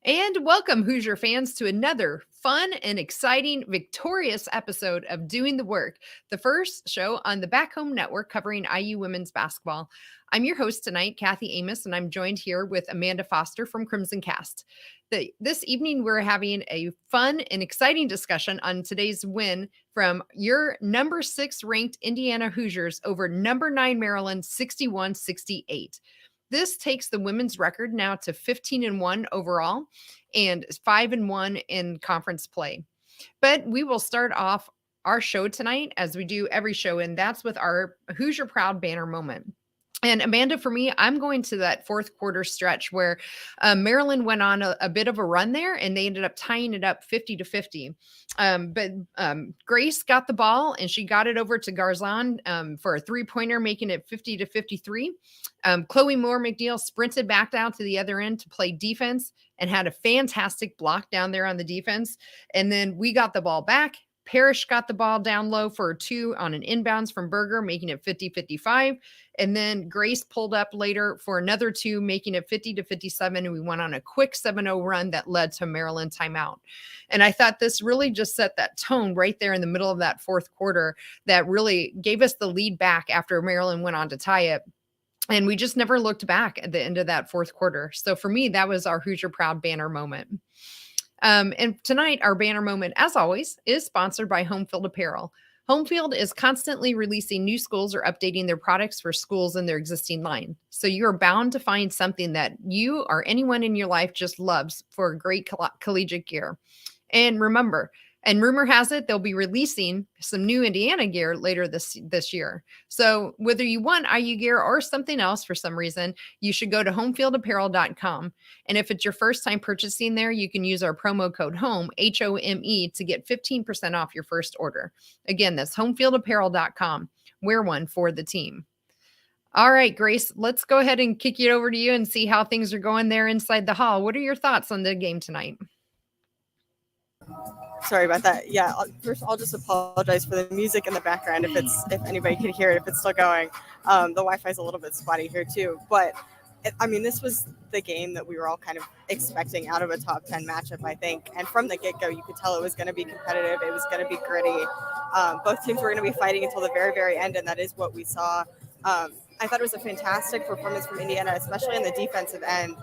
And welcome, Hoosier fans, to another fun and exciting, victorious episode of Doing the Work, the first show on the Back Home Network covering IU women's basketball. I'm your host tonight, Kathy Amos, and I'm joined here with Amanda Foster from Crimson Cast. This evening, we're having a fun and exciting discussion on today's win from your number 6 ranked Indiana Hoosiers over number 9 Maryland 61-68. This takes the women's record now to 15-1 overall and 5-1 in conference play. But we will start off our show tonight as we do every show, and that's with our Hoosier Proud banner moment. And Amanda, for me, I'm going to that fourth quarter stretch where Maryland went on a bit of a run there, and they ended up tying it up 50-50. But Grace got the ball, and she got it over to Garzon for a three-pointer, making it 50-53. Chloe Moore McNeil sprinted back down to the other end to play defense and had a fantastic block down there on the defense. And then we got the ball back. Parrish got the ball down low for a 2 on an inbounds from Berger, making it 50-55. And then Grace pulled up later for another 2, making it 50-57. And we went on a quick 7-0 run that led to Maryland timeout. And I thought this really just set that tone right there in the middle of that fourth quarter that really gave us the lead back after Maryland went on to tie it. And we just never looked back at the end of that fourth quarter. So for me, that was our Hoosier Proud banner moment. And tonight, our banner moment, as always, is sponsored by Homefield Apparel. Homefield is constantly releasing new schools or updating their products for schools in their existing line. So you are bound to find something that you or anyone in your life just loves for great collegiate gear. And remember, and rumor has it, they'll be releasing some new Indiana gear later this year. So whether you want IU gear or something else for some reason, you should go to homefieldapparel.com. And if it's your first time purchasing there, you can use our promo code HOME, HOME, to get 15% off your first order. Again, that's homefieldapparel.com. Wear one for the team. All right, Grace, let's go ahead and kick it over to you and see how things are going there inside the hall. What are your thoughts on the game tonight? Sorry about that. Yeah, first I'll just apologize for the music in the background if anybody can hear it, if it's still going. The Wi-Fi is a little bit spotty here too, but this was the game that we were all kind of expecting out of a top 10 matchup, I think. And from the get-go, you could tell it was going to be competitive. It was going to be gritty. Both teams were going to be fighting until the very, very end, and that is what we saw. I thought it was a fantastic performance from Indiana, especially on the defensive end,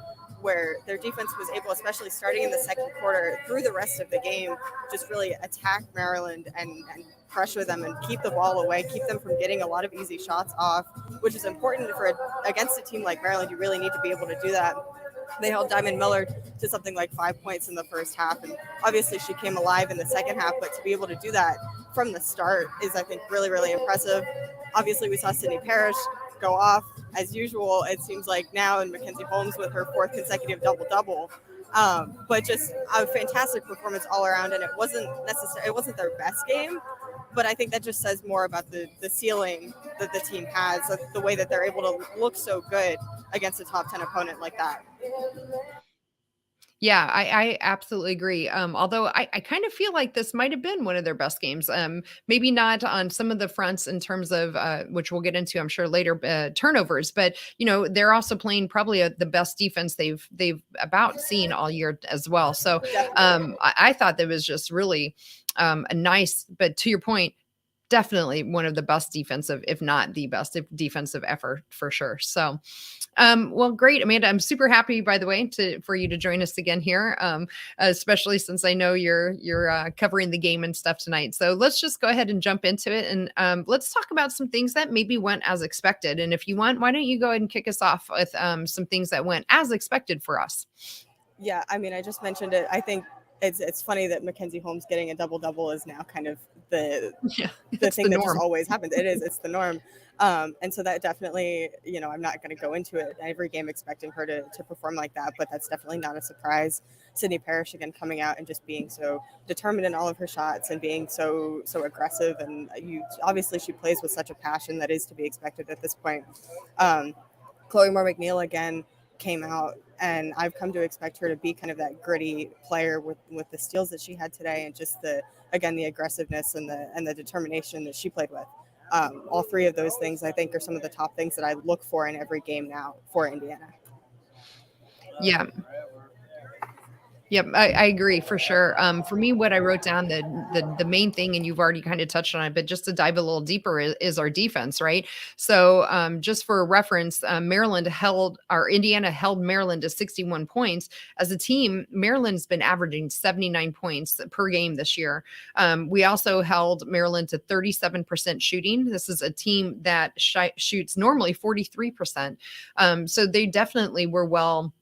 where their defense was able, especially starting in the second quarter through the rest of the game, just really attack Maryland and pressure them and keep the ball away, keep them from getting a lot of easy shots off, which is important against a team like Maryland. You really need to be able to do that. They held Diamond Miller to something like 5 points in the first half, and obviously she came alive in the second half, but to be able to do that from the start is, I think, really, really impressive. Obviously, we saw Sydney Parrish go off as usual, it seems like now, and Mackenzie Holmes with her 4th consecutive double-double. But just a fantastic performance all around, and it wasn't their best game, but I think that just says more about the ceiling that the team has, the way that they're able to look so good against a top 10 opponent like that. Yeah, I absolutely agree. Although I kind of feel like this might have been one of their best games. Maybe not on some of the fronts in terms of, which we'll get into, I'm sure later, turnovers. But they're also playing probably the best defense they've about seen all year as well. So I thought that was just really a nice. But to your point, definitely one of the best defensive, if not the best defensive effort for sure. So, well, great, Amanda. I'm super happy, by the way, for you to join us again here, especially since I know you're covering the game and stuff tonight. So let's just go ahead and jump into it, and let's talk about some things that maybe went as expected. And if you want, why don't you go ahead and kick us off with some things that went as expected for us? Yeah, I just mentioned it. I think it's funny that Mackenzie Holmes getting a double-double is now kind of the thing that just always happens. It's the norm. And so that definitely, I'm not going to go into it every game expecting her to perform like that, but that's definitely not a surprise. Sydney Parrish again coming out and just being so determined in all of her shots and being so aggressive. And obviously she plays with such a passion that is to be expected at this point. Chloe Moore McNeil again came out, and I've come to expect her to be kind of that gritty player with the steals that she had today, and just the aggressiveness and the determination that she played with. All three of those things, I think, are some of the top things that I look for in every game now for Indiana. Yeah. Yep, I agree for sure. For me, what I wrote down, the main thing, and you've already kind of touched on it, but just to dive a little deeper is our defense, right? So just for reference, Indiana held Maryland to 61 points. As a team, Maryland's been averaging 79 points per game this year. We also held Maryland to 37% shooting. This is a team that shoots normally 43%. So they definitely were well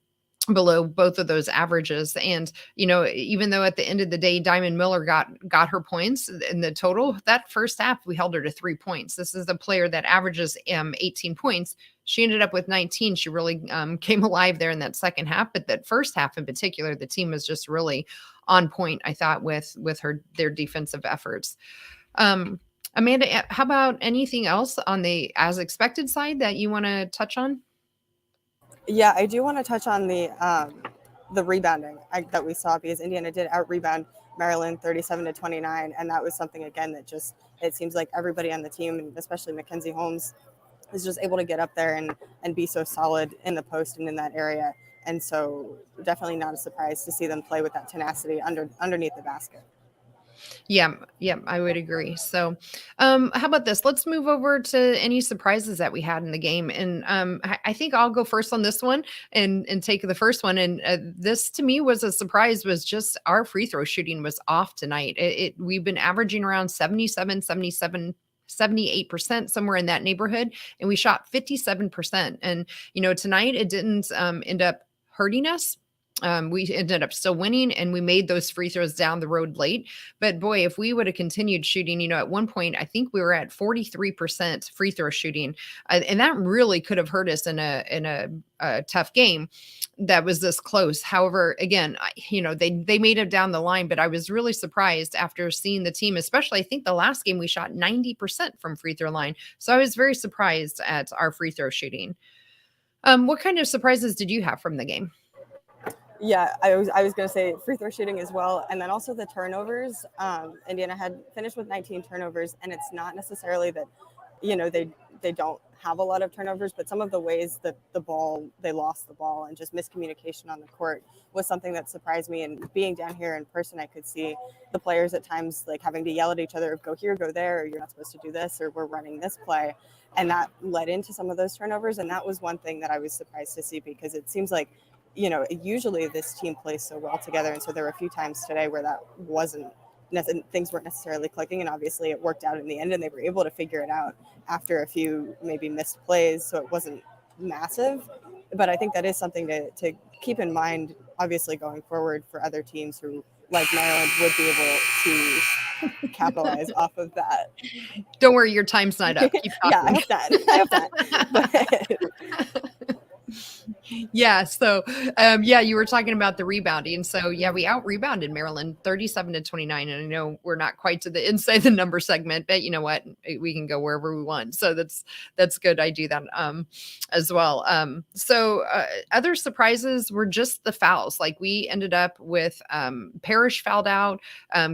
below both of those averages. And even though at the end of the day Diamond Miller got her points in the total, that first half we held her to 3 points. This is a player that averages 18 points. She ended up with 19. She really came alive there in that second half, but that first half in particular, the team was just really on point, I thought, with their defensive efforts. Amanda, how about anything else on the as expected side that you want to touch on? Yeah, I do want to touch on the rebounding that we saw, because Indiana did out rebound Maryland 37-29, and that was something again that just, it seems like everybody on the team, and especially Mackenzie Holmes, is just able to get up there and be so solid in the post and in that area. And so definitely not a surprise to see them play with that tenacity underneath the basket. Yeah, I would agree. So, how about this? Let's move over to any surprises that we had in the game. And I think I'll go first on this one and take the first one. And this to me was a surprise, was just our free throw shooting was off tonight. We've been averaging around 78%, somewhere in that neighborhood, and we shot 57%. And tonight it didn't end up hurting us. We ended up still winning, and we made those free throws down the road late. But boy, if we would have continued shooting, at one point, I think we were at 43% free throw shooting. And that really could have hurt us in a tough game that was this close. However, again, they made it down the line, but I was really surprised after seeing the team, especially I think the last game we shot 90% from free throw line. So I was very surprised at our free throw shooting. What kind of surprises did you have from the game? Yeah, I was going to say free throw shooting as well. And then also the turnovers. Indiana had finished with 19 turnovers, and it's not necessarily that, they don't have a lot of turnovers, but some of the ways that they lost the ball and just miscommunication on the court was something that surprised me. And being down here in person, I could see the players at times like having to yell at each other, go here, go there, or you're not supposed to do this, or we're running this play. And that led into some of those turnovers. And that was one thing that I was surprised to see, because it seems like, usually this team plays so well together. And so there were a few times today where that things weren't necessarily clicking. And obviously it worked out in the end, and they were able to figure it out after a few maybe missed plays. So it wasn't massive, but I think that is something to keep in mind, obviously going forward, for other teams who, like Maryland, would be able to capitalize off of that. Don't worry, your time's not up. Keep talking. Yeah, I hope that. Yeah. So, you were talking about the rebounding. So yeah, we out rebounded Maryland 37-29. And I know we're not quite to the inside the number segment, but you know what? We can go wherever we want. So that's good. I do that as well. So other surprises were just the fouls. Like we ended up with Parrish fouled out.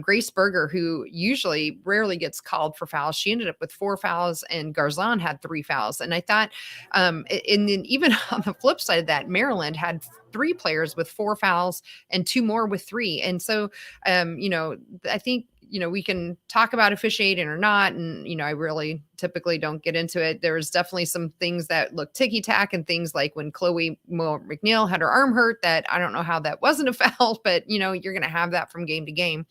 Grace Berger, who usually rarely gets called for fouls, she ended up with 4 fouls, and Garzon had 3 fouls. And I thought, and then even on the flip side of that, Maryland had 3 players with 4 fouls and 2 more with 3. And so, I think, we can talk about officiating or not. And, I really typically don't get into it. There's definitely some things that look ticky-tack, and things like when Chloe McNeil had her arm hurt, that I don't know how that wasn't a foul, but, you're going to have that from game to game.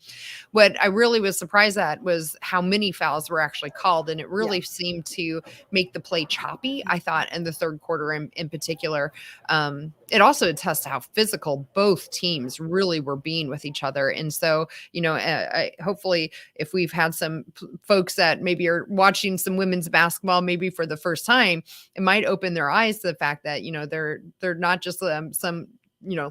What I really was surprised at was how many fouls were actually called. And it really seemed to make the play choppy, I thought, in the third quarter in particular. It also attests to how physical both teams really were being with each other. And so, hopefully if we've had some folks that maybe are watching some women's basketball, maybe for the first time, it might open their eyes to the fact that, they're not just some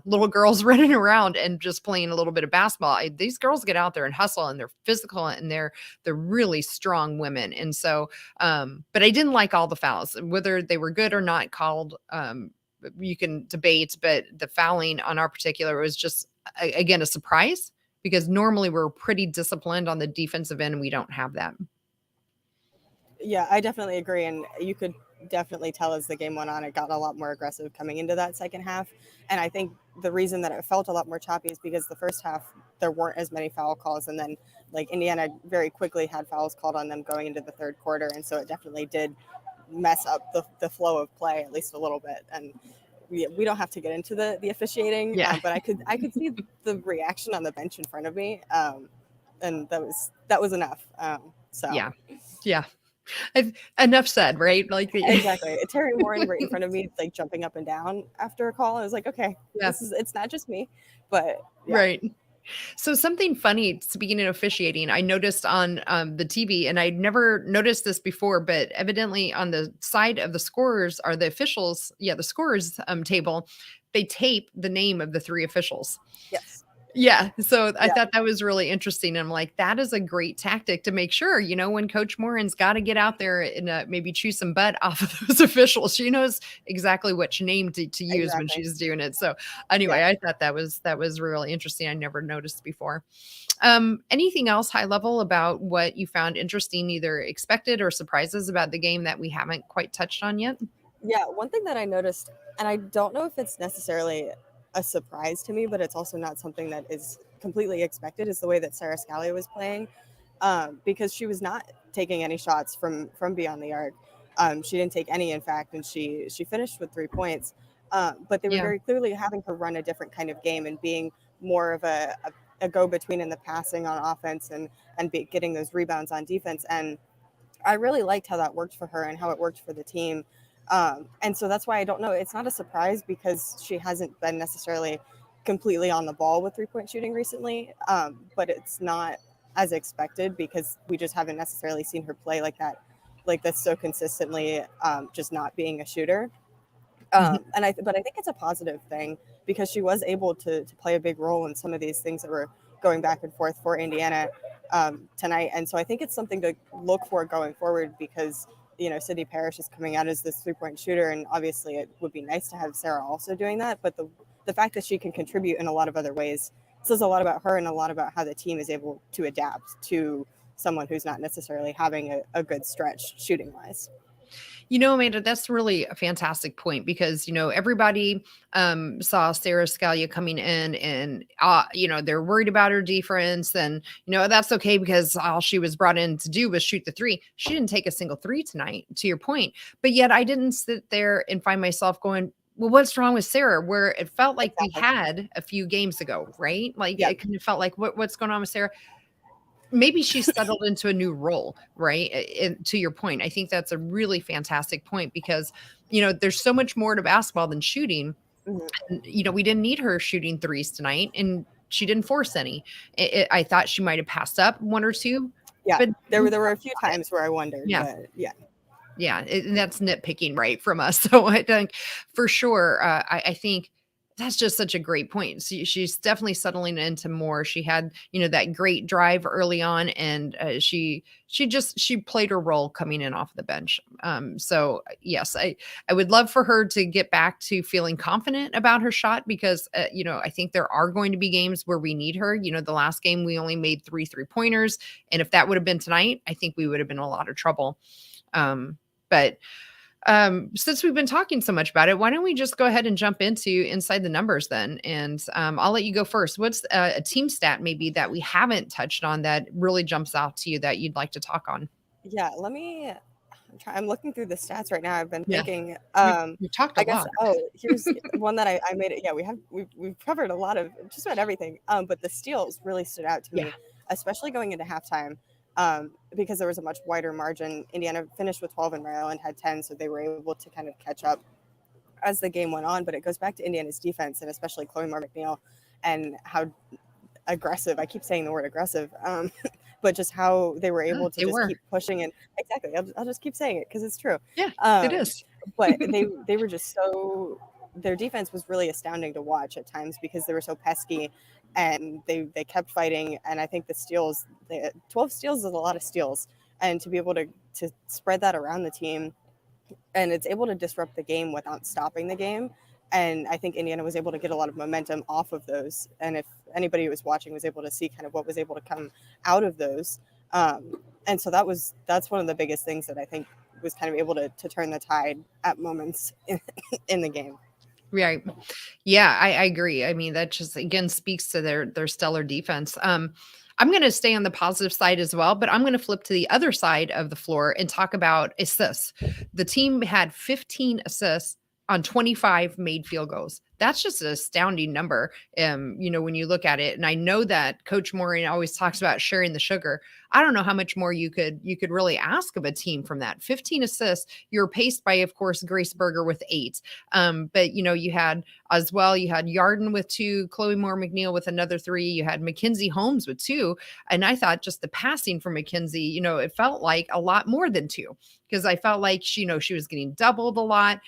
little girls running around and just playing a little bit of basketball. These girls get out there and hustle, and they're physical, and they're really strong women. And so, but I didn't like all the fouls, whether they were good or not called. You can debate, but the fouling on our particular was just, again, a surprise, because normally we're pretty disciplined on the defensive end, and we don't have that. Yeah, I definitely agree. And you could definitely tell as the game went on, it got a lot more aggressive coming into that second half. And I think the reason that it felt a lot more choppy is because the first half there weren't as many foul calls, and then like Indiana very quickly had fouls called on them going into the third quarter, and so it definitely did mess up the flow of play at least a little bit. And we don't have to get into the officiating, but I could see the reaction on the bench in front of me, and that was enough. So yeah. Enough said, right? Like exactly. Terry Warren right in front of me, like jumping up and down after a call. I was like, okay, it's not just me, but yeah. Right. So something funny, speaking of officiating, I noticed on the TV, and I'd never noticed this before, but evidently on the side of the scorers are the officials. Yeah, the scorers table, they tape the name of the 3 officials. Yes. Yeah. So I thought that was really interesting. I'm like, that is a great tactic to make sure, when Coach Morin's got to get out there and maybe chew some butt off of those officials. She knows exactly which name to use when she's doing it. So anyway, I thought that was really interesting. I never noticed before. Anything else high level about what you found interesting, either expected or surprises about the game that we haven't quite touched on yet? Yeah. One thing that I noticed, and I don't know if it's necessarily a surprise to me, but it's also not something that is completely expected, is the way that Sarah Scalia was playing, because she was not taking any shots from beyond the arc. She didn't take any, in fact, and she finished with 3 points. But they were very clearly having her run a different kind of game and being more of a go-between in the passing on offense and getting those rebounds on defense. And I really liked how that worked for her and how it worked for the team. And so that's why I don't know. It's not a surprise because she hasn't been necessarily completely on the ball with 3-point shooting recently. But it's not as expected because we just haven't necessarily seen her play like that, like this so consistently, just not being a shooter. But I think it's a positive thing because she was able to play a big role in some of these things that were going back and forth for Indiana tonight. And so I think it's something to look for going forward because, Sydney Parrish is coming out as this 3-point shooter. And obviously it would be nice to have Sarah also doing that. But the fact that she can contribute in a lot of other ways says a lot about her and a lot about how the team is able to adapt to someone who's not necessarily having a good stretch shooting wise. Amanda, that's really a fantastic point because, everybody saw Sarah Scalia coming in and, they're worried about her defense and, that's okay because all she was brought in to do was shoot the 3. She didn't take a single 3 tonight, to your point. But yet I didn't sit there and find myself going, well, what's wrong with Sarah? Where it felt like we had a few games ago, right? Like it kind of felt like what's going on with Sarah? Maybe she's settled into a new role, right? And to your point, I think that's a really fantastic point because, there's so much more to basketball than shooting. And, we didn't need her shooting 3s tonight and she didn't force any. I thought she might've passed up 1 or 2. Yeah, but there were a few times where I wondered. Yeah. But yeah. Yeah. And that's nitpicking, right, from us. So I think for sure, I think that's just such a great point. She's definitely settling into more. She had, that great drive early on, and she played her role coming in off the bench. So yes, I would love for her to get back to feeling confident about her shot because, I think there are going to be games where we need her. The last game we only made 3 3-pointers, and if that would have been tonight, I think we would have been in a lot of trouble. But since we've been talking so much about it, why don't we just go ahead and jump into inside the numbers then? And I'll let you go first. What's a team stat maybe that we haven't touched on that really jumps out to you that you'd like to talk on? Yeah, I'm looking through the stats right now. I've been thinking. We've talked a lot. Here's one that I made it. Yeah, we've covered a lot of just about everything. But the steals really stood out to me, especially going into halftime. Because there was a much wider margin. Indiana finished with 12 and Maryland had 10, so they were able to kind of catch up as the game went on. But it goes back to Indiana's defense and especially Chloe Moore-McNeil and how aggressive, I keep saying the word aggressive, but just how they were able to keep pushing. And exactly, I'll just keep saying it because it's true. Yeah, it is. But they were just their defense was really astounding to watch at times because they were so pesky and they kept fighting. And I think the steals, 12 steals is a lot of steals. And to be able to spread that around the team, and it's able to disrupt the game without stopping the game. And I think Indiana was able to get a lot of momentum off of those. And if anybody who was watching was able to see kind of what was able to come out of those. And so that's one of the biggest things that I think was kind of able to turn the tide at moments in the game. Right. Yeah, I agree. I mean, that just again speaks to their stellar defense. I'm going to stay on the positive side as well, but I'm going to flip to the other side of the floor and talk about assists. The team had 15 assists on 25 made field goals. That's just an astounding number. When you look at it, and I know that Coach Morin always talks about sharing the sugar. I don't know how much more you could really ask of a team from that. 15 assists. You're paced by, of course, Grace Berger with 8. But you had as well. You had Yarden with 2, Chloe Moore McNeil with another 3. You had Mackenzie Holmes with 2, and I thought just the passing from Mackenzie, it felt like a lot more than 2, because I felt like she was getting doubled a lot.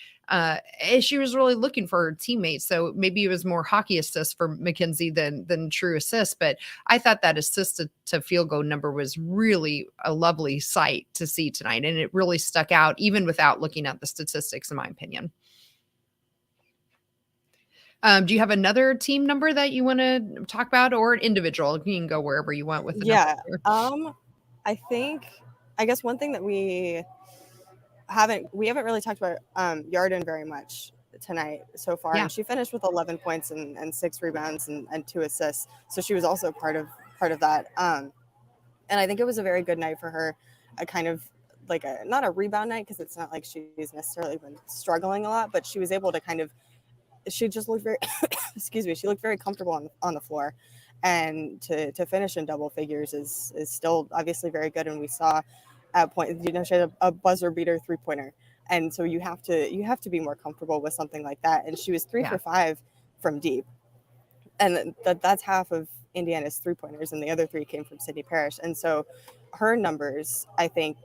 She was really looking for her teammates. So maybe it was more hockey assists for Mackenzie than true assists. But I thought that assist to field goal number was really a lovely sight to see tonight. And it really stuck out even without looking at the statistics, in my opinion. Do you have another team number that you want to talk about, or an individual? You can go wherever you want with the number. I guess one thing that we haven't really talked about Yarden very much tonight so far. Yeah. And she finished with 11 points and 6 rebounds and 2 assists. So she was also part of that. And I think it was a very good night for her. A kind of like not a rebound night, because it's not like she's necessarily been struggling a lot, but she was able to she just looked very she looked very comfortable on the floor. And to finish in double figures is still obviously very good. And we saw at point, she had a buzzer beater 3-pointer, and so you have to be more comfortable with something like that. And she was 3 for 5 from deep, and that's half of Indiana's 3-pointers, and the other 3 came from Sydney Parrish. And so her numbers, I think,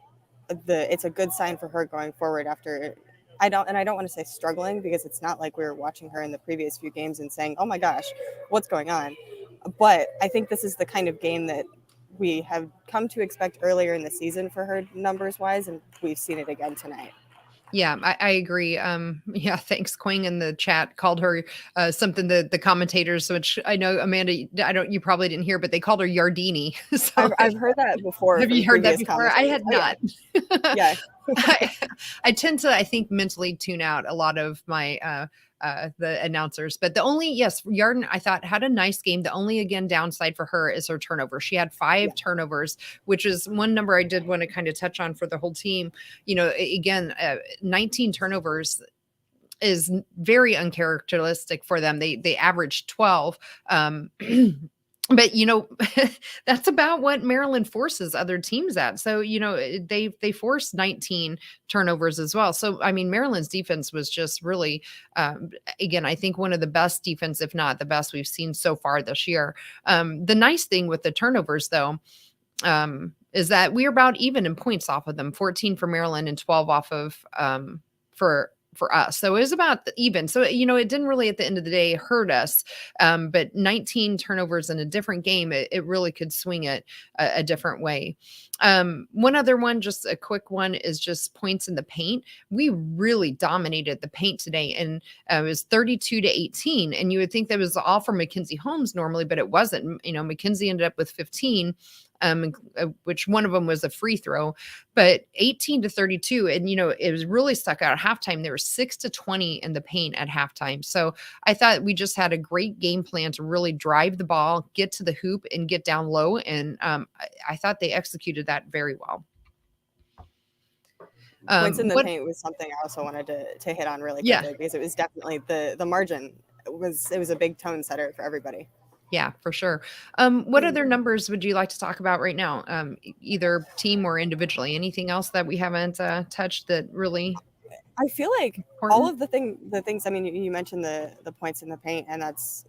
it's a good sign for her going forward. After I don't want to say struggling, because it's not like we were watching her in the previous few games and saying, oh my gosh, what's going on? But I think this is the kind of game that we have come to expect earlier in the season for her numbers wise, and we've seen it again tonight. Yeah, I agree. Thanks. Quang in the chat called her something, the commentators, which I know, Amanda, you probably didn't hear, but they called her Yardini. So I've heard that before. Have you heard that before? I had not. Yeah. I tend to, I think, mentally tune out a lot of my the announcers. But Yarden, I thought, had a nice game. The only, again, downside for her is her turnover. She had 5 turnovers, which is one number I did want to kind of touch on for the whole team. 19 turnovers is very uncharacteristic for them. They averaged 12. But that's about what Maryland forces other teams at. So they forced 19 turnovers as well. So I mean, Maryland's defense was just really, again, I think one of the best defense, if not the best, we've seen so far this year. The nice thing with the turnovers, though, is that we're about even in points off of them. 14 for Maryland and 12 off of for us. So it was about even. So, it didn't really at the end of the day hurt us. But 19 turnovers in a different game, it really could swing it a different way. One other one, just a quick one, is just points in the paint. We really dominated the paint today, and it was 32-18. And you would think that was all for Mackenzie Holmes normally, but it wasn't. Mackenzie ended up with 15. Which one of them was a free throw, but 18-32. And, it was really stuck out at halftime. There were 6-20 in the paint at halftime. So I thought we just had a great game plan to really drive the ball, get to the hoop, and get down low. And I thought they executed that very well. Points in the paint was something I also wanted to hit on really quickly, because it was definitely the margin was a big tone setter for everybody. Yeah, for sure. What other numbers would you like to talk about right now? Either team or individually? Anything else that we haven't touched that really? I feel like important? All of the things. I mean, you mentioned the points in the paint, and that's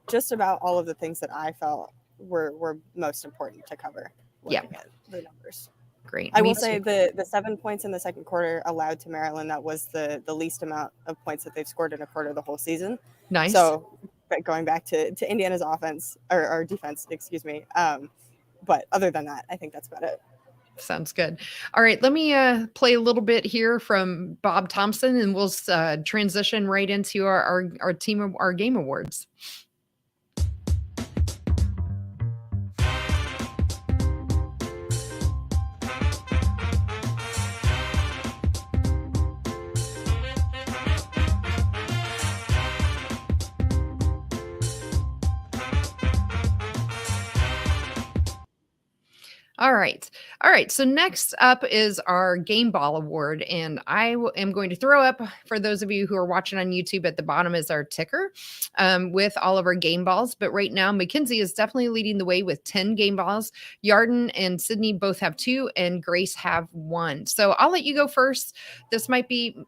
just about all of the things that I felt were most important to cover. Yeah, the numbers. Great. I will say the 7 points in the second quarter allowed to Maryland. That was the least amount of points that they've scored in a quarter the whole season. Nice. So. But going back to Indiana's offense or defense, excuse me. But other than that, I think that's about it. Sounds good. All right, let me play a little bit here from Bob Thompson, and we'll transition right into our team, our game awards. All right. All right. So next up is our Game Ball Award. And am going to throw up, for those of you who are watching on YouTube, at the bottom is our ticker with all of our game balls. But right now, Mackenzie is definitely leading the way with 10 game balls. Yarden and Sydney both have 2, and Grace have 1. So I'll let you go first. This might be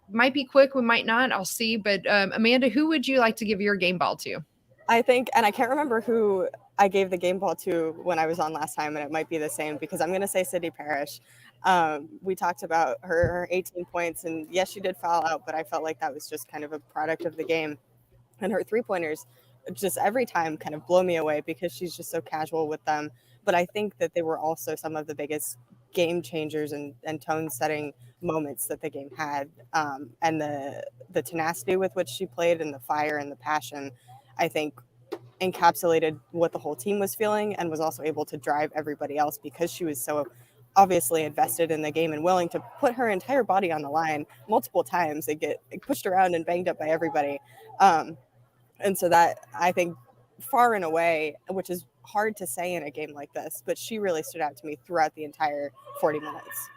quick. We might not. I'll see. But Amanda, who would you like to give your game ball to? I think, and I can't remember who I gave the game ball to when I was on last time, and it might be the same because I'm going to say Sydney Parrish. We talked about her 18 points, and yes, she did foul out, but I felt like that was just kind of a product of the game. And her 3-pointers just every time kind of blow me away because she's just so casual with them. But I think that they were also some of the biggest game changers and tone setting moments that the game had. And the tenacity with which she played and the fire and the passion, I think, encapsulated what the whole team was feeling and was also able to drive everybody else because she was so obviously invested in the game and willing to put her entire body on the line multiple times and get pushed around and banged up by everybody. And so that, I think, far and away, which is hard to say in a game like this, but she really stood out to me throughout the entire 40 minutes.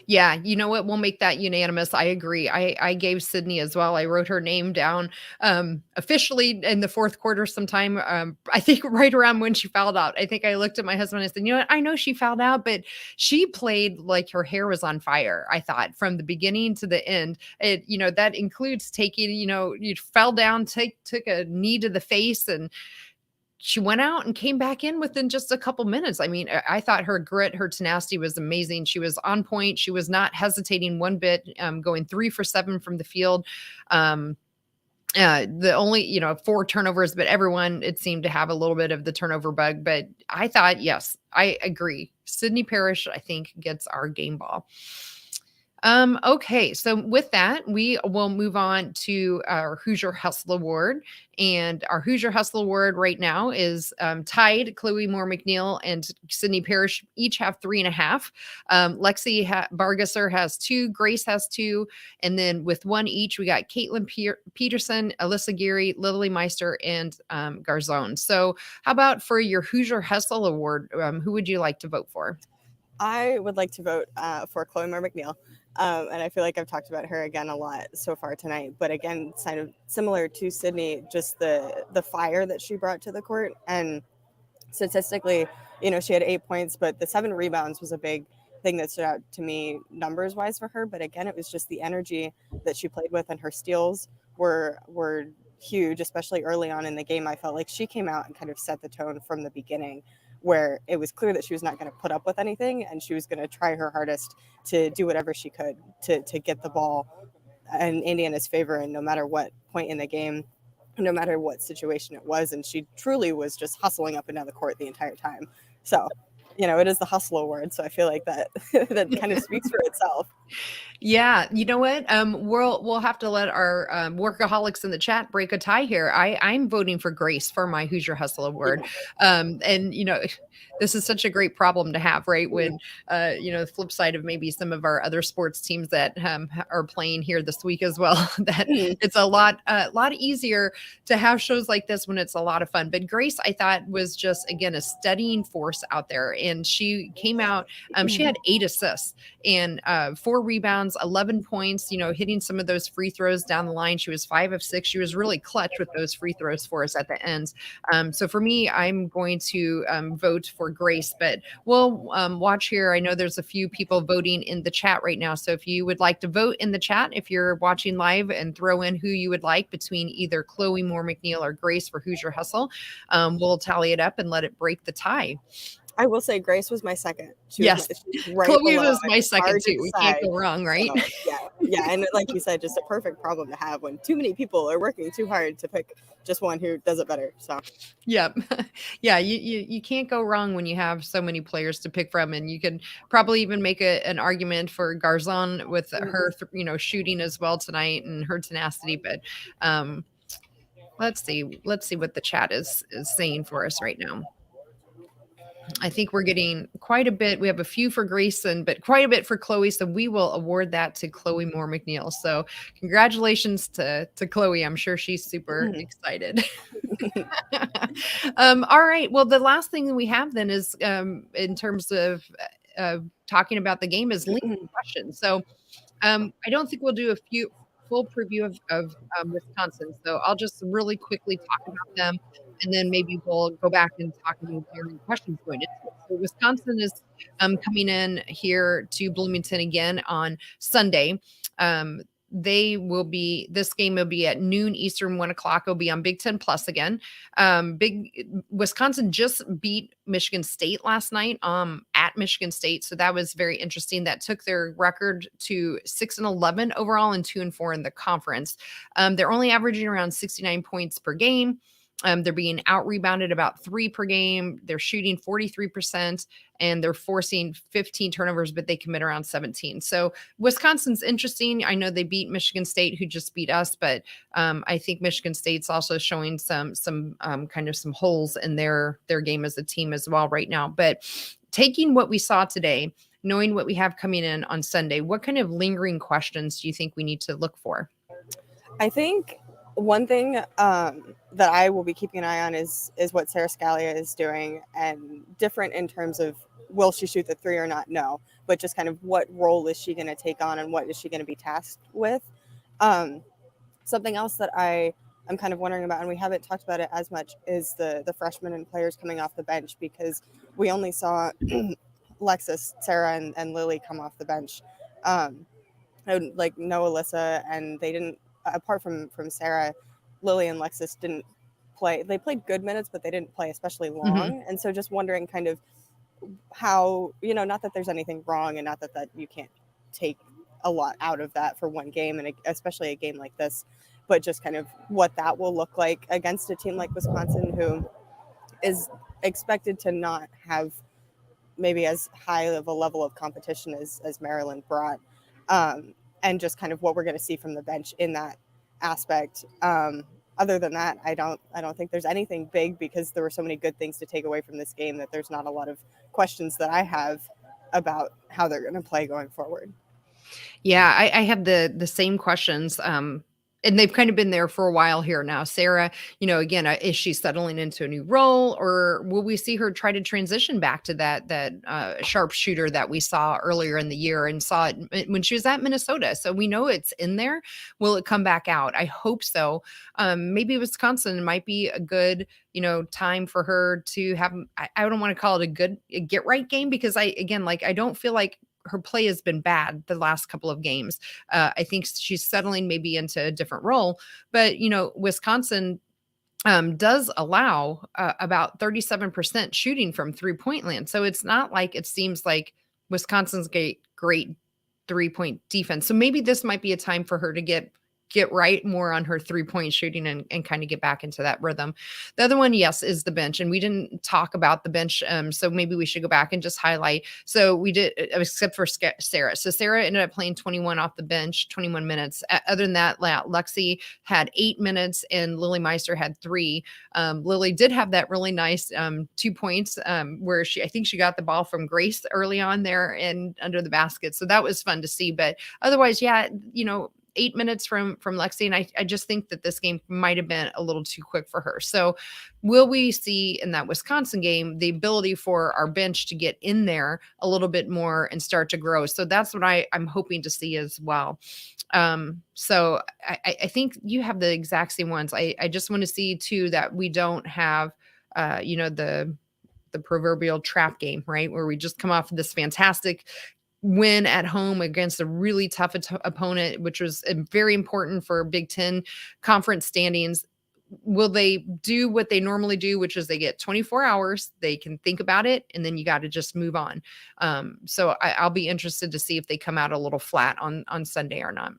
Yeah, you know what? We'll make that unanimous. I agree. I gave Sydney as well. I wrote her name down officially in the fourth quarter sometime. I think right around when she fouled out. I think I looked at my husband and I said, you know what? I know she fouled out, but she played like her hair was on fire. I thought from the beginning to the end. It, that includes taking, you fell down, took a knee to the face, and she went out and came back in within just a couple minutes. I mean, I thought her grit, her tenacity was amazing. She was on point. She was not hesitating one bit, going 3 for 7 from the field. The only, 4 turnovers, but everyone, it seemed to have a little bit of the turnover bug. But I thought, yes, I agree. Sydney Parrish, I think, gets our game ball. Okay, so with that, we will move on to our Hoosier Hustle Award. And our Hoosier Hustle Award right now is tied. Chloe Moore McNeil and Sydney Parrish each have 3.5. Lexi Bargesser has 2. Grace has 2. And then with 1 each, we got Caitlin Peterson, Alyssa Geary, Lily Meister, and Garzone. So how about for your Hoosier Hustle Award, who would you like to vote for? I would like to vote for Chloe Moore McNeil. And I feel like I've talked about her again a lot so far tonight. But again, kind of similar to Sydney, just the fire that she brought to the court. And statistically, she had 8 points, but the 7 rebounds was a big thing that stood out to me numbers wise for her. But again, it was just the energy that she played with, and her steals were huge, especially early on in the game. I felt like she came out and kind of set the tone from the beginning, where it was clear that she was not going to put up with anything and she was going to try her hardest to do whatever she could to get the ball in Indiana's favor, and no matter what point in the game, no matter what situation it was. And she truly was just hustling up and down the court the entire time. So, it is the Hustle Award. So I feel like that kind of speaks for itself. Yeah, you know what? We'll have to let our workaholics in the chat break a tie here. I'm voting for Grace for my Hoosier Hustle Award. And this is such a great problem to have, right? When the flip side of maybe some of our other sports teams that are playing here this week as well, that it's a lot easier to have shows like this when it's a lot of fun. But Grace, I thought, was just, again, a steadying force out there, and she came out. She had 8 assists and 4 rebounds, 11 points, hitting some of those free throws down the line. She was 5 of 6. She was really clutch with those free throws for us at the end. So for me, I'm going to vote for Grace, but we'll watch here. I know there's a few people voting in the chat right now. So if you would like to vote in the chat, if you're watching live, and throw in who you would like between either Chloe Moore McNeil or Grace for Hoosier Hustle, we'll tally it up and let it break the tie. I will say Grace was my second. Yes. Right, Chloe was my second too. We can't go wrong, right? So, yeah. And like you said, just a perfect problem to have when too many people are working too hard to pick just one who does it better. So yeah. You can't go wrong when you have so many players to pick from, and you can probably even make an argument for Garzon with her shooting as well tonight and her tenacity. But let's see what the chat is saying for us right now. I think we're getting quite a bit. We have a few for Grayson, but quite a bit for Chloe. So we will award that to Chloe Moore McNeil. So congratulations to Chloe. I'm sure she's super excited. All right. Well, the last thing we have then is in terms of talking about the game is link questions. So I don't think we'll do a full preview of Wisconsin. So I'll just really quickly talk about them, and then maybe we'll go back and talk about their questions going into it. So Wisconsin is coming in here to Bloomington again on Sunday. This game will be at noon Eastern, 1 o'clock. It'll be on Big Ten Plus again. Wisconsin just beat Michigan State last night at Michigan State. So that was very interesting. That took their record to 6-11 overall and 2-4 in the conference. They're only averaging around 69 points per game. They're being out rebounded about 3 per game. They're shooting 43% and they're forcing 15 turnovers, but they commit around 17. So Wisconsin's interesting. I know they beat Michigan State, who just beat us, but I think Michigan State's also showing some kind of some holes in their game as a team as well right now. But taking what we saw today, knowing what we have coming in on Sunday, what kind of lingering questions do you think we need to look for? I think one thing that I will be keeping an eye on is what Sarah Scalia is doing, and different in terms of will she shoot the 3 or not? No, but just kind of what role is she going to take on and what is she going to be tasked with? Something else that I'm kind of wondering about, and we haven't talked about it as much, is the freshmen and players coming off the bench, because we only saw Alexis, Sarah, and Lily come off the bench. Like no Alyssa, and they didn't. Apart from Sarah, Lily and Lexus didn't play. They played good minutes, but they didn't play especially long. And so just wondering kind of how, not that there's anything wrong and not that you can't take a lot out of that for one game, and especially a game like this, but just kind of what that will look like against a team like Wisconsin, who is expected to not have maybe as high of a level of competition as Maryland brought. And just kind of what we're going to see from the bench in that aspect. Other than that, I don't think there's anything big, because there were so many good things to take away from this game that there's not a lot of questions that I have about how they're going to play going forward. Yeah, I have the same questions. And they've kind of been there for a while here now. Sarah, again, is she settling into a new role, or will we see her try to transition back to that sharpshooter that we saw earlier in the year and saw it when she was at Minnesota? So we know it's in there. Will it come back out? I hope so. Maybe Wisconsin might be a good, time for her to have. I don't want to call it a get right game, because I don't feel like her play has been bad the last couple of games. I think she's settling maybe into a different role, but Wisconsin does allow about 37% shooting from 3-point land. So it's not like it seems like Wisconsin's great 3-point defense. So maybe this might be a time for her to get right more on her 3-point shooting and kind of get back into that rhythm. The other one, yes, is the bench. And we didn't talk about the bench. So maybe we should go back and just highlight. So we did, except for Sarah. So Sarah ended up playing 21 off the bench, 21 minutes. Other than that, Lexi had 8 minutes and Lily Meister had 3. Lily did have that really nice 2 points where I think she got the ball from Grace early on there and under the basket. So that was fun to see. But otherwise, yeah, 8 minutes from Lexi. And I just think that this game might have been a little too quick for her. So will we see in that Wisconsin game the ability for our bench to get in there a little bit more and start to grow? So that's what I'm hoping to see as well. So I think you have the exact same ones. I just want to see too that we don't have the proverbial trap game, right? Where we just come off of this fantastic win at home against a really tough opponent, which was very important for Big Ten conference standings. Will they do what they normally do, which is they get 24 hours, they can think about it, and then you got to just move on. So I'll be interested to see if they come out a little flat on Sunday or not.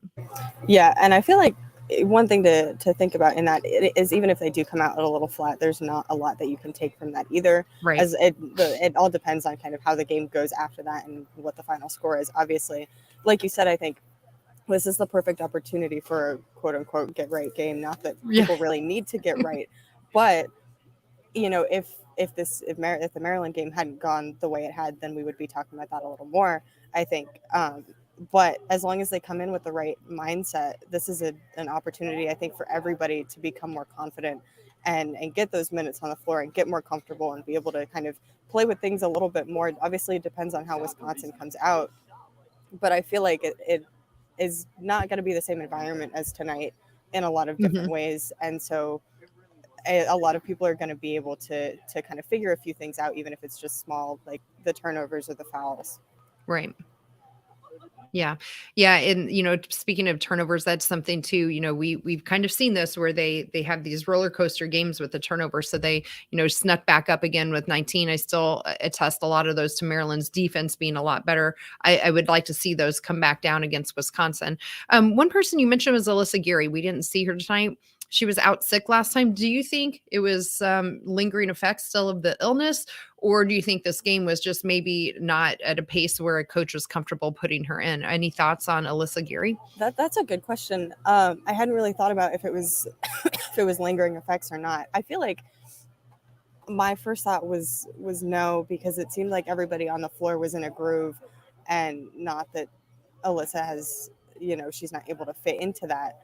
Yeah, and I feel like one thing to think about in that is, even if they do come out a little flat, there's not a lot that you can take from that either. Right. As it all depends on kind of how the game goes after that and what the final score is. Obviously, like you said, I think this is the perfect opportunity for a quote unquote get right game. Not that people really need to get right, but if the Maryland game hadn't gone the way it had, then we would be talking about that a little more, I think. But as long as they come in with the right mindset, this is an opportunity, I think, for everybody to become more confident and get those minutes on the floor and get more comfortable and be able to kind of play with things a little bit more. Obviously, it depends on how Wisconsin comes out, but I feel like it is not going to be the same environment as tonight in a lot of different ways. And so a lot of people are going to be able to kind of figure a few things out, even if it's just small, like the turnovers or the fouls. Right. Yeah. Yeah. And, speaking of turnovers, that's something too, we've kind of seen this where they have these roller coaster games with the turnover. So they, snuck back up again with 19. I still attest a lot of those to Maryland's defense being a lot better. I would like to see those come back down against Wisconsin. One person you mentioned was Alyssa Geary. We didn't see her tonight. She was out sick last time. Do you think it was lingering effects still of the illness? Or do you think this game was just maybe not at a pace where a coach was comfortable putting her in? Any thoughts on Alyssa Geary? That's a good question. I hadn't really thought about if it was if it was lingering effects or not. I feel like my first thought was no, because it seemed like everybody on the floor was in a groove, and not that Alyssa has, she's not able to fit into that.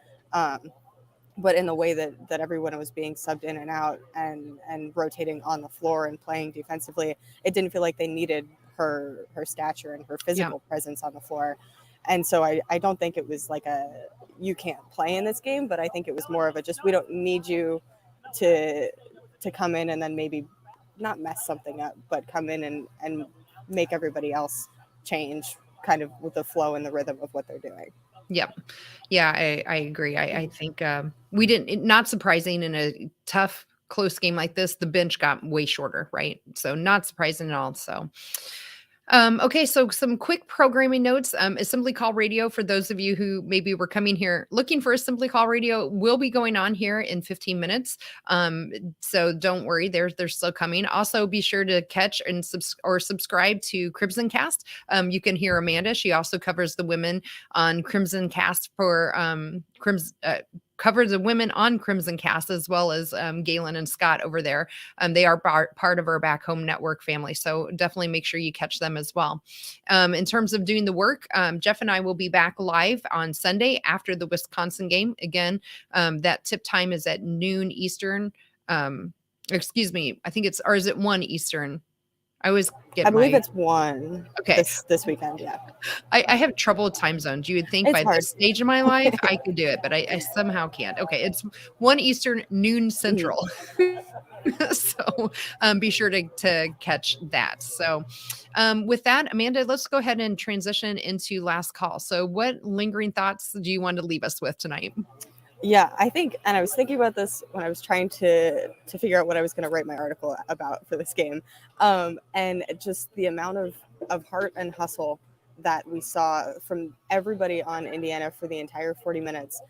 But in the way that everyone was being subbed in and out and rotating on the floor and playing defensively, it didn't feel like they needed her stature and her physical presence on the floor. And so I don't think it was like you can't play in this game, but I think it was more of we don't need you to come in and then maybe not mess something up, but come in and make everybody else change kind of with the flow and the rhythm of what they're doing. Yep. Yeah, I agree. I think we didn't, not surprising in a tough, close game like this, the bench got way shorter, right? So not surprising at all. So, okay, so some quick programming notes. Assembly Call Radio, for those of you who maybe were coming here looking for Assembly Call Radio, will be going on here in 15 minutes. So don't worry, they're still coming. Also, be sure to catch and subscribe to Crimson Cast. You can hear Amanda. She also covers the women on Crimson Cast for covers the women on Crimson Cast, as well as Galen and Scott over there. They are part of our Back Home Network family. So definitely make sure you catch them as well. In terms of doing the work, Jeff and I will be back live on Sunday after the Wisconsin game. Again, that tip time is at noon Eastern. Excuse me. I think or is it 1 Eastern? I always get I believe it's 1 this weekend. Yeah. I have trouble with time zones. You would think by this stage of my life I could do it, but I somehow can't. Okay. It's 1 Eastern, noon Central. So be sure to catch that. So with that, Amanda, let's go ahead and transition into last call. So what lingering thoughts do you want to leave us with tonight? Yeah, I think, and I was thinking about this when I was trying to figure out what I was going to write my article about for this game, and just the amount of heart and hustle that we saw from everybody on Indiana for the entire 40 minutes.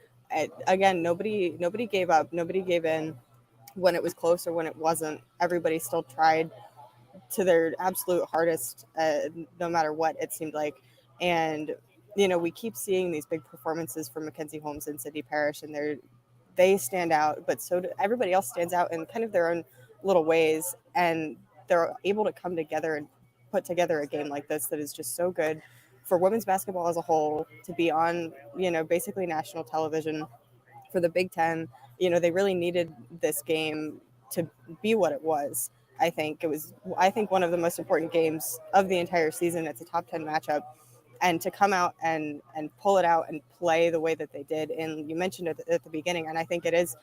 Again, nobody gave up, nobody gave in when it was close or when it wasn't. Everybody still tried to their absolute hardest, no matter what it seemed like. And we keep seeing these big performances from Mackenzie Holmes and Sydney Parrish, and they stand out, but so everybody else stands out in kind of their own little ways, and they're able to come together and put together a game like this that is just so good for women's basketball as a whole, to be on, basically national television for the Big Ten. They really needed this game to be what it was. I think one of the most important games of the entire season. It's a top 10 matchup. And to come out and pull it out and play the way that they did, and you mentioned it at the beginning, and I think it is,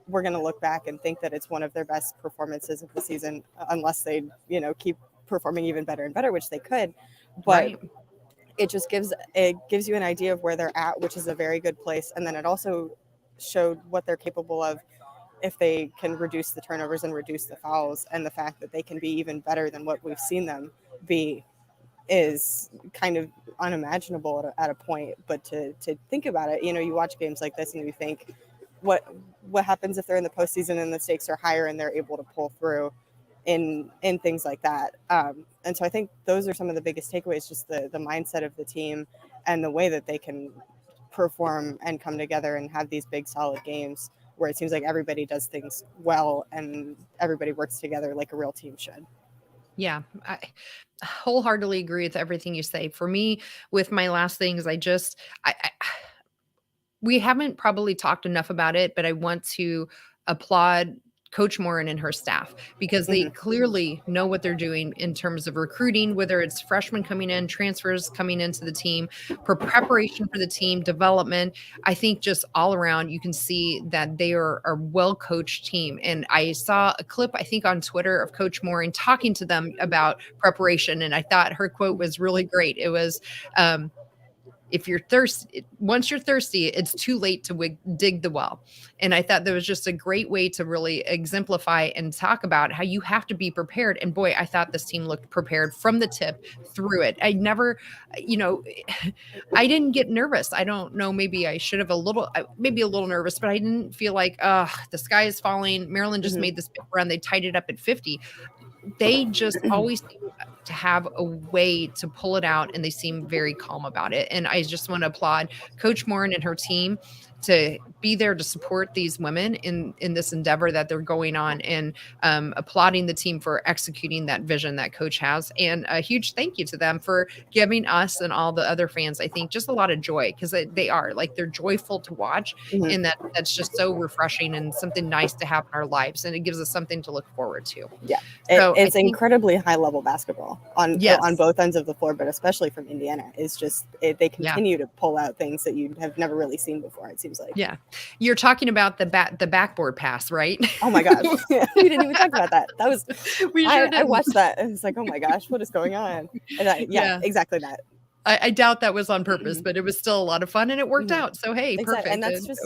we're going to look back and think that it's one of their best performances of the season, unless they, keep performing even better and better, which they could. But right. It just gives you an idea of where they're at, which is a very good place. And then it also showed what they're capable of if they can reduce the turnovers and reduce the fouls, and the fact that they can be even better than what we've seen them be is kind of unimaginable at a point. But to think about it, you watch games like this and you think, what happens if they're in the postseason and the stakes are higher and they're able to pull through in things like that. And so I think those are some of the biggest takeaways, just the mindset of the team and the way that they can perform and come together and have these big solid games where it seems like everybody does things well and everybody works together like a real team should. Yeah, I wholeheartedly agree with everything you say. For me, with my last things, we haven't probably talked enough about it, but I want to applaud Coach Morin and her staff because they clearly know what they're doing in terms of recruiting, whether it's freshmen coming in, transfers coming into the team, for preparation for the team, development. I think just all around, you can see that they are a well-coached team. And I saw a clip, I think on Twitter, of Coach Morin talking to them about preparation. And I thought her quote was really great. It was, if you're thirsty, once you're thirsty, it's too late to dig the well. And I thought that was just a great way to really exemplify and talk about how you have to be prepared. And boy, I thought this team looked prepared from the tip through it. I never, I didn't get nervous. I don't know. Maybe I should have maybe a little nervous, but I didn't feel like, the sky is falling. Maryland just made this big run. They tied it up at 50. They just always seem to have a way to pull it out, and they seem very calm about it. And I just want to applaud Coach Morin and her team to be there to support these women in this endeavor that they're going on, and applauding the team for executing that vision that Coach has. And a huge thank you to them for giving us and all the other fans, I think, just a lot of joy, because they're joyful to watch. And that's just so refreshing and something nice to have in our lives. And it gives us something to look forward to. Yeah. So it's incredibly high level basketball on both ends of the floor, but especially from Indiana. It's just, they continue to pull out things that you have never really seen before, it seems like. Yeah. You're talking about the backboard pass, right? Oh my gosh. We didn't even talk about that. That was, I watched that and it's like, oh my gosh, what is going on? And exactly that. I doubt that was on purpose, but it was still a lot of fun and it worked out. So, hey, perfect. And that's just,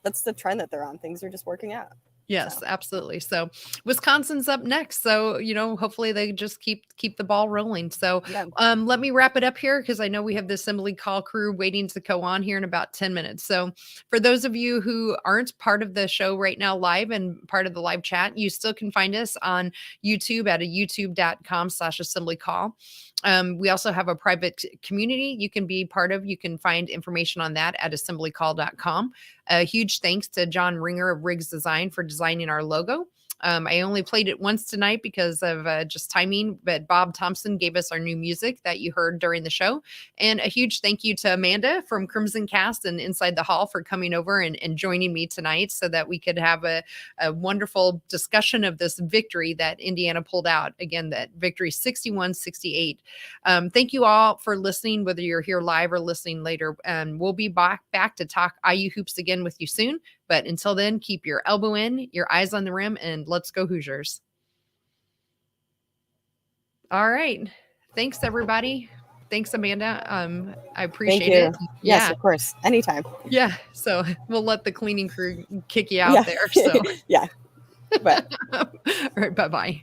that's the trend that they're on. Things are just working out. Yes, absolutely. So Wisconsin's up next. So, hopefully they just keep the ball rolling. So let me wrap it up here, because I know we have the assembly call crew waiting to go on here in about 10 minutes. So for those of you who aren't part of the show right now live and part of the live chat, you still can find us on YouTube at youtube.com/assembly call. We also have a private community you can be part of. You can find information on that at assemblycall.com. A huge thanks to John Ringer of Riggs Design for designing our logo. I only played it once tonight because of just timing, but Bob Thompson gave us our new music that you heard during the show. And a huge thank you to Amanda from Crimson Cast and Inside the Hall for coming over and joining me tonight so that we could have a wonderful discussion of this victory that Indiana pulled out. Again, that victory 61-68. Thank you all for listening, whether you're here live or listening later. We'll be back to talk IU hoops again with you soon. But until then, keep your elbow in, your eyes on the rim, and let's go Hoosiers. All right. Thanks, everybody. Thanks, Amanda. I appreciate it. Yes, of course. Anytime. Yeah. So we'll let the cleaning crew kick you out there. So yeah. But all right. Bye-bye.